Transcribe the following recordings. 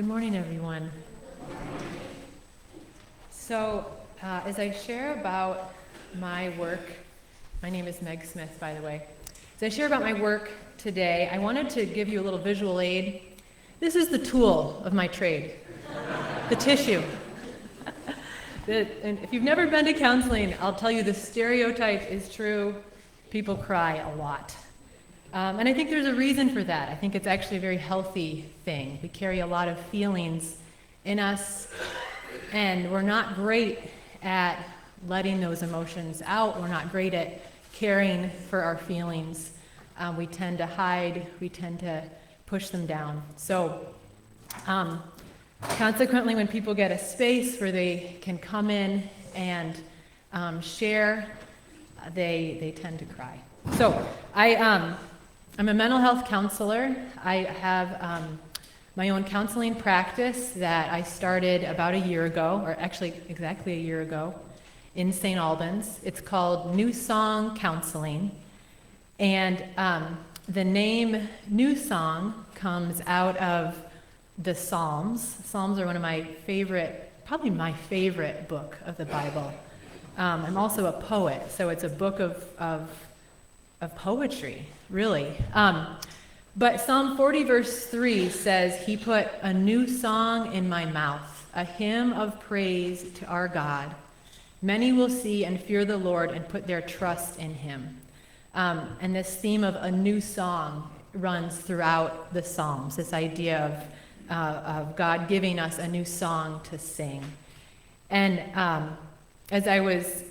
Good morning, everyone. So, as I share about my work, my name is Meg Smith, by the way. As I share about my work today, I wanted to give you a little visual aid. This is the tool of my trade, the tissue. And if you've never been to counseling, I'll tell you the stereotype is true. People cry a lot. And I think there's a reason for that. I think it's actually a very healthy thing. We carry a lot of feelings in us, and we're not great at letting those emotions out. We're not great at caring for our feelings. We tend to hide. We tend to push them down. So consequently, when people get a space where they can come in and share, they tend to cry. So I'm a mental health counselor. I have my own counseling practice that I started about a year ago, or actually exactly a year ago, in St. Albans. It's called New Song Counseling. And the name New Song comes out of the Psalms. Psalms are one of my favorite, probably my favorite book of the Bible. I'm also a poet, so it's a book of poetry, really. But Psalm 40 verse 3 says, "He put a new song in my mouth, a hymn of praise to our God. Many will see and fear the Lord and put their trust in him." And this theme of a new song runs throughout the Psalms, this idea of God giving us a new song to sing. And as I was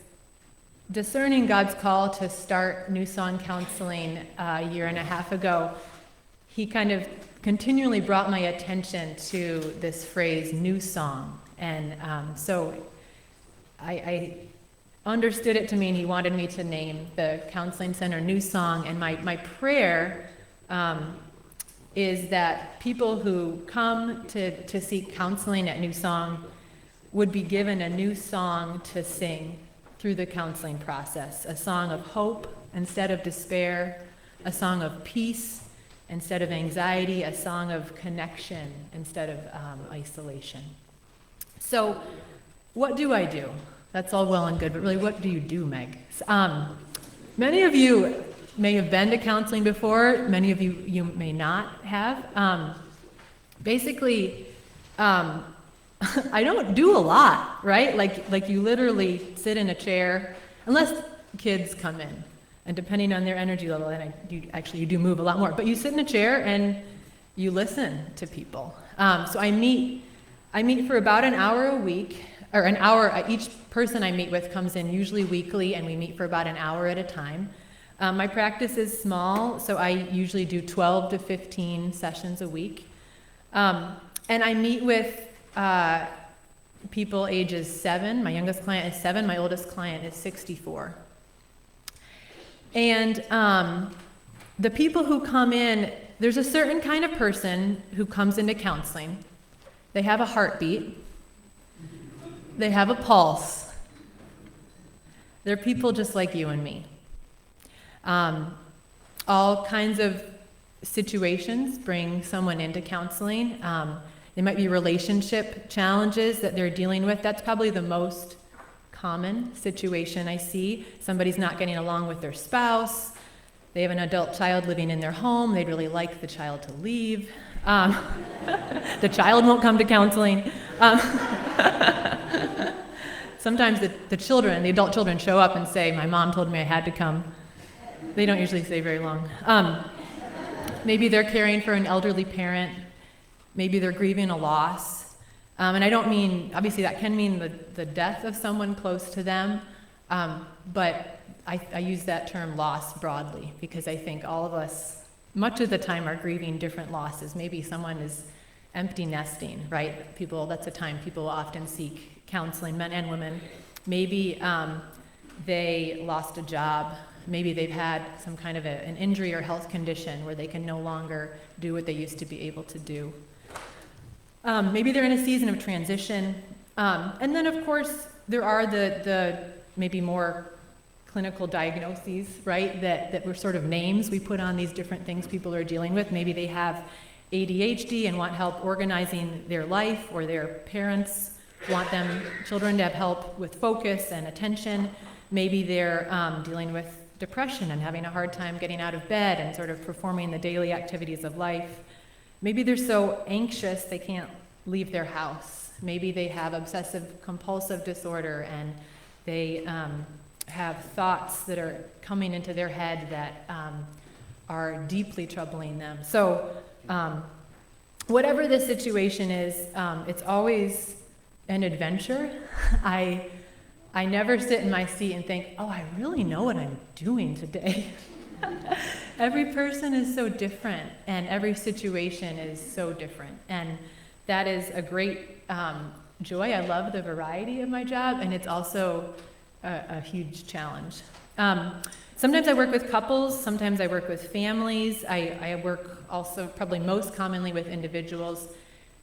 discerning God's call to start New Song Counseling a year and a half ago, he kind of continually brought my attention to this phrase, new song. And so I understood it to mean he wanted me to name the counseling center New Song. And my prayer is that people who come to seek counseling at New Song would be given a new song to sing through the counseling process, a song of hope instead of despair, a song of peace instead of anxiety, a song of connection instead of isolation. So what do I do? That's all well and good, but really what do you do, Meg? Many of you may have been to counseling before, many of you may not have. Basically, I don't do a lot, right? Like you literally sit in a chair, unless kids come in, and depending on their energy level, and you do move a lot more. But you sit in a chair and you listen to people. So I meet for about an hour a week, or an hour. Each person I meet with comes in usually weekly, and we meet for about an hour at a time. My practice is small, so I usually do 12 to 15 sessions a week, and I meet with people ages 7. My youngest client is 7. My oldest client is 64. And the people who come in, there's a certain kind of person who comes into counseling. They have a heartbeat. They have a pulse. They're people just like you and me. All kinds of situations bring someone into counseling. They might be relationship challenges that they're dealing with. That's probably the most common situation I see. Somebody's not getting along with their spouse. They have an adult child living in their home. They'd really like the child to leave. The child won't come to counseling. Sometimes the adult children show up and say, "My mom told me I had to come." They don't usually stay very long. Maybe they're caring for an elderly parent. Maybe they're grieving a loss. And I don't mean, obviously that can mean the death of someone close to them, but I use that term loss broadly because I think all of us, much of the time, are grieving different losses. Maybe someone is empty nesting, right? That's a time people often seek counseling, men and women. Maybe they lost a job. Maybe they've had some kind of an injury or health condition where they can no longer do what they used to be able to do. Maybe they're in a season of transition. And then, of course, there are the maybe more clinical diagnoses, right, that were sort of names we put on these different things people are dealing with. Maybe they have ADHD and want help organizing their life, or their parents want children to have help with focus and attention. Maybe they're dealing with depression and having a hard time getting out of bed and sort of performing the daily activities of life. Maybe they're so anxious they can't leave their house. Maybe they have obsessive compulsive disorder and they have thoughts that are coming into their head that are deeply troubling them. So whatever the situation is, it's always an adventure. I never sit in my seat and think, oh, I really know what I'm doing today. Every person is so different, and every situation is so different. And that is a great joy. I love the variety of my job, and it's also a huge challenge. Sometimes I work with couples, sometimes I work with families. I work also probably most commonly with individuals.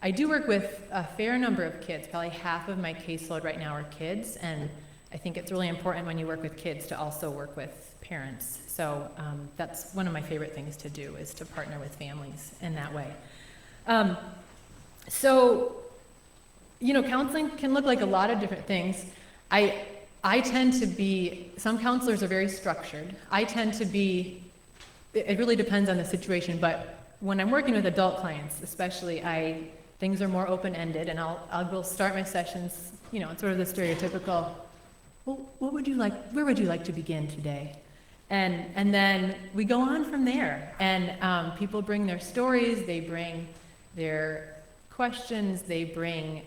I do work with a fair number of kids. Probably half of my caseload right now are kids, and I think it's really important when you work with kids to also work with parents. So that's one of my favorite things to do, is to partner with families in that way. So, counseling can look like a lot of different things. I tend to be, some counselors are very structured. I tend to be, it really depends on the situation, but when I'm working with adult clients, especially, things are more open-ended, and I'll start my sessions, it's sort of the stereotypical, well, where would you like to begin today? And then we go on from there, and people bring their stories, they bring their questions, they bring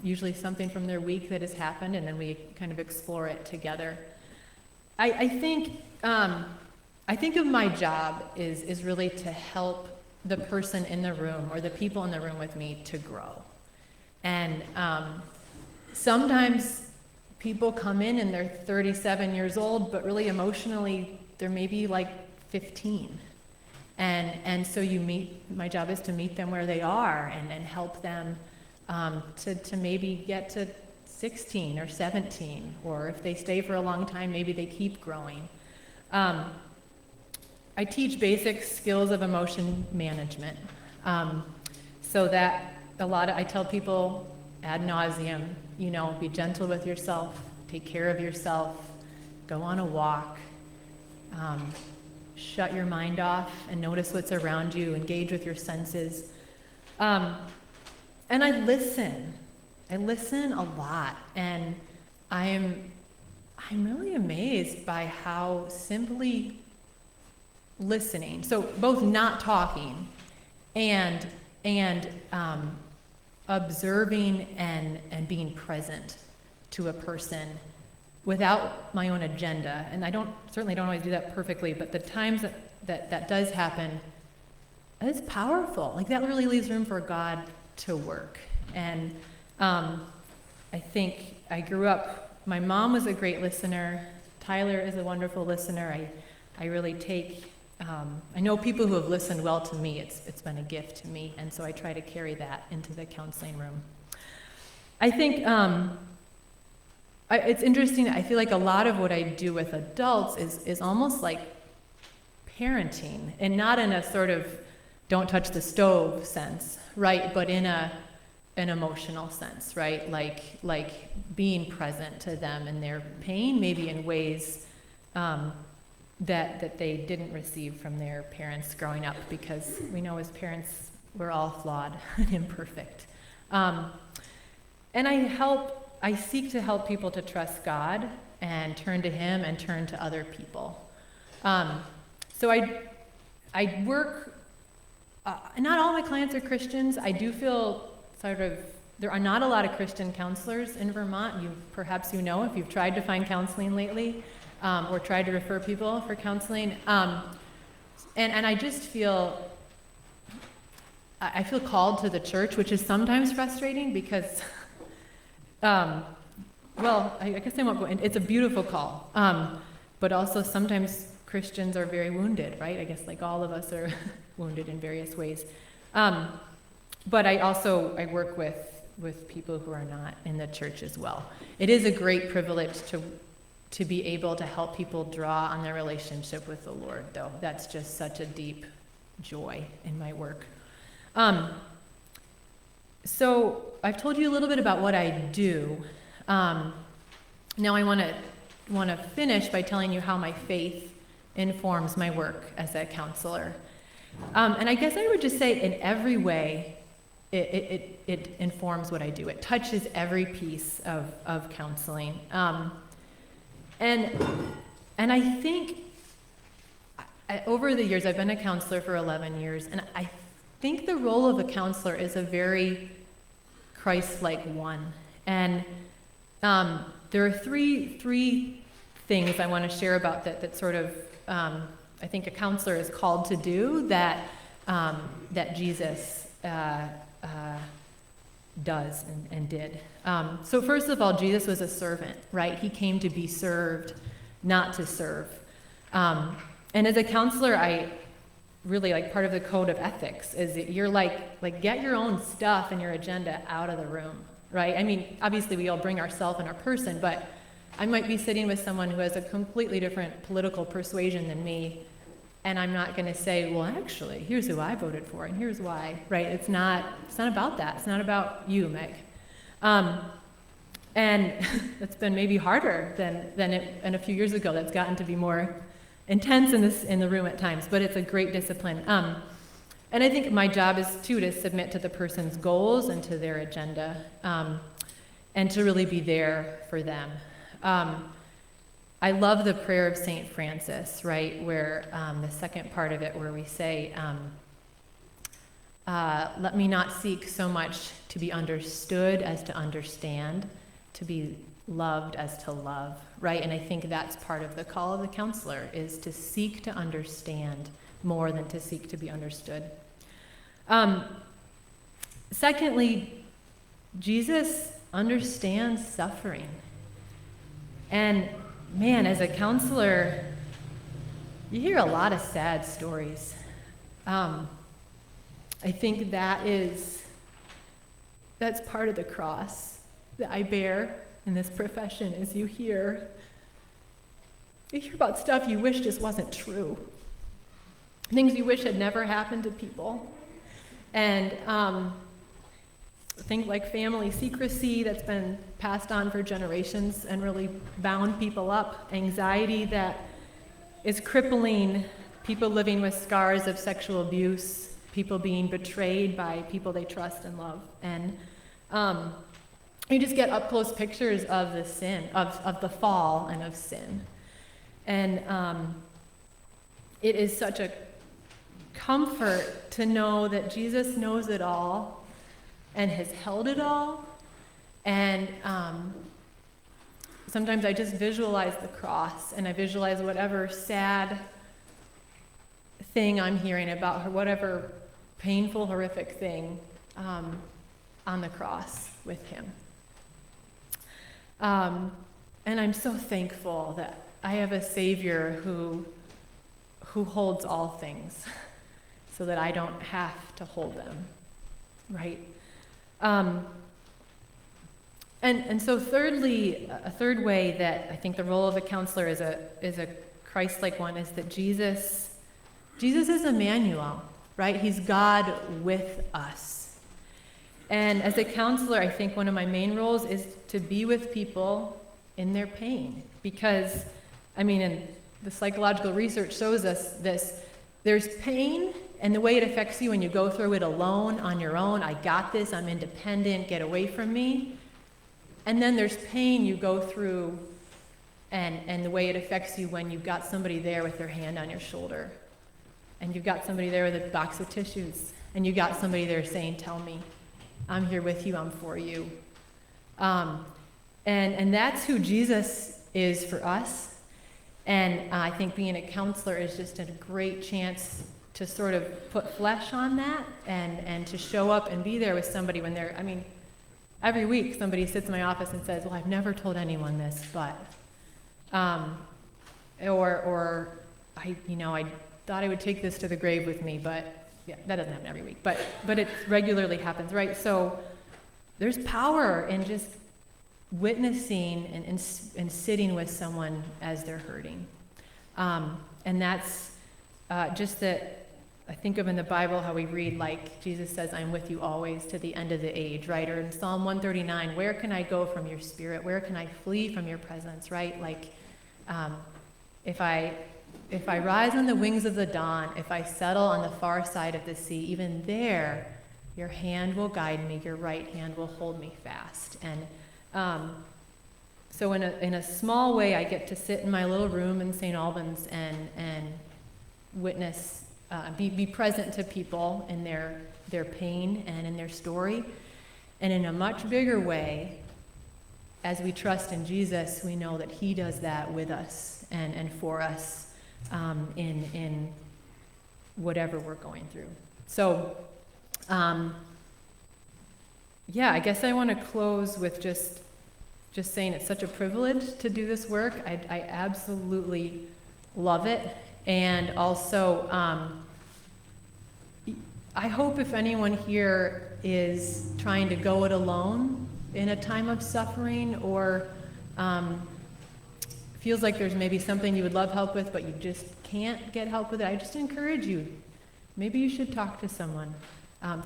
usually something from their week that has happened, and then we kind of explore it together. I think of my job is really to help the person in the room, or the people in the room with me, to grow. And sometimes people come in and they're 37 years old, but really emotionally they're maybe like 15. And so my job is to meet them where they are and help them to maybe get to 16 or 17, or if they stay for a long time, maybe they keep growing. I teach basic skills of emotion management, so that I tell people ad nauseum, be gentle with yourself, take care of yourself, go on a walk, shut your mind off and notice what's around you, engage with your senses. And I listen a lot, and I'm really amazed by how simply listening, so both not talking and observing and being present to a person without my own agenda. And I certainly don't always do that perfectly, but the times that does happen, it's powerful. Like, that really leaves room for God to work. And I think I grew up, my mom was a great listener. Tyler is a wonderful listener. I really take, I know people who have listened well to me. It's been a gift to me, and so I try to carry that into the counseling room. I think it's interesting. I feel like a lot of what I do with adults is almost like parenting, and not in a sort of don't touch the stove sense, right? But in an emotional sense, right? Like being present to them and their pain, maybe in ways that they didn't receive from their parents growing up, because we know as parents we're all flawed and imperfect. And I seek to help people to trust God and turn to Him and turn to other people. So I work, not all my clients are Christians. I do feel there are not a lot of Christian counselors in Vermont. Perhaps you know, if you've tried to find counseling lately, or tried to refer people for counseling. And I just feel called to the church, which is sometimes frustrating because, I guess I won't go in. It's a beautiful call. But also sometimes Christians are very wounded, right? I guess like all of us are wounded in various ways. But I work with people who are not in the church as well. It is a great privilege to be able to help people draw on their relationship with the Lord, though. That's just such a deep joy in my work. So I've told you a little bit about what I do. Now I want to finish by telling you how my faith informs my work as a counselor. And I guess I would just say in every way, it informs what I do. It touches every piece of counseling. And I think over the years, I've been a counselor for 11 years, and I think the role of a counselor is a very Christ-like one. And there are three things I want to share about that sort of I think a counselor is called to do that Jesus does and did. So first of all, Jesus was a servant, right? He came to be served, not to serve. And as a counselor, I really part of the code of ethics is that you're like get your own stuff and your agenda out of the room, right? I mean, obviously we all bring ourselves and our person, but I might be sitting with someone who has a completely different political persuasion than me, and I'm not going to say, well, actually, here's who I voted for, and here's why, right? It's not about that. It's not about you, Meg. And it's been maybe harder than a few years ago. That's gotten to be more intense in the room at times, but it's a great discipline. And I think my job is, too, to submit to the person's goals and to their agenda, and to really be there for them. I love the prayer of St. Francis, right, where the second part of it where we say, let me not seek so much to be understood as to understand, to be loved as to love, right? And I think that's part of the call of the counselor, is to seek to understand more than to seek to be understood. Secondly, Jesus understands suffering. And man, as a counselor, you hear a lot of sad stories. I think that's part of the cross that I bear in this profession, is you hear about stuff you wish just wasn't true. Things you wish had never happened to people. And things like family secrecy that's been passed on for generations and really bound people up, anxiety that is crippling people living with scars of sexual abuse, people being betrayed by people they trust and love. And you just get up close pictures of the sin, of the fall and of sin. And it is such a comfort to know that Jesus knows it all and has held it all. And sometimes I just visualize the cross, and I visualize whatever sad thing I'm hearing about her, whatever painful, horrific thing on the cross with him. And I'm so thankful that I have a Savior who holds all things so that I don't have to hold them, right? And so thirdly, a third way that I think the role of a counselor is a Christ-like one is that Jesus is Emmanuel, right? He's God with us. And as a counselor, I think one of my main roles is to be with people in their pain. Because, I mean, and the psychological research shows us this, there's pain, and the way it affects you when you go through it alone, on your own, I got this, I'm independent, get away from me. And then there's pain you go through, and the way it affects you when you've got somebody there with their hand on your shoulder. And you've got somebody there with a box of tissues. And you've got somebody there saying, tell me, I'm here with you, I'm for you. And that's who Jesus is for us. And I think being a counselor is just a great chance to sort of put flesh on that and to show up and be there with somebody when they're, I mean, every week somebody sits in my office and says, well, I've never told anyone this, but, or I thought I would take this to the grave with me, but yeah, that doesn't happen every week, but it regularly happens, right? So there's power in just witnessing and sitting with someone as they're hurting. And that's just that I think of in the Bible how we read, like, Jesus says, I'm with you always to the end of the age, right? Or in Psalm 139, where can I go from your spirit? Where can I flee from your presence, right? Like, if I rise on the wings of the dawn, if I settle on the far side of the sea, even there, your hand will guide me, your right hand will hold me fast. And so in a small way, I get to sit in my little room in St. Albans and witness, be present to people in their pain and in their story. And in a much bigger way, as we trust in Jesus, we know that he does that with us and for us in whatever we're going through. So, yeah, I guess I want to close with just saying it's such a privilege to do this work. I absolutely love it. And also, I hope if anyone here is trying to go it alone in a time of suffering, or feels like there's maybe something you would love help with, but you just can't get help with it, I just encourage you, maybe you should talk to someone.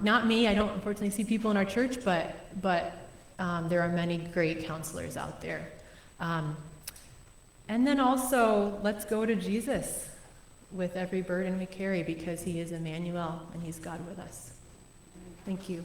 Not me, I don't unfortunately see people in our church, but there are many great counselors out there. And then also, let's go to Jesus with every burden we carry, because he is Emmanuel and he's God with us. Thank you.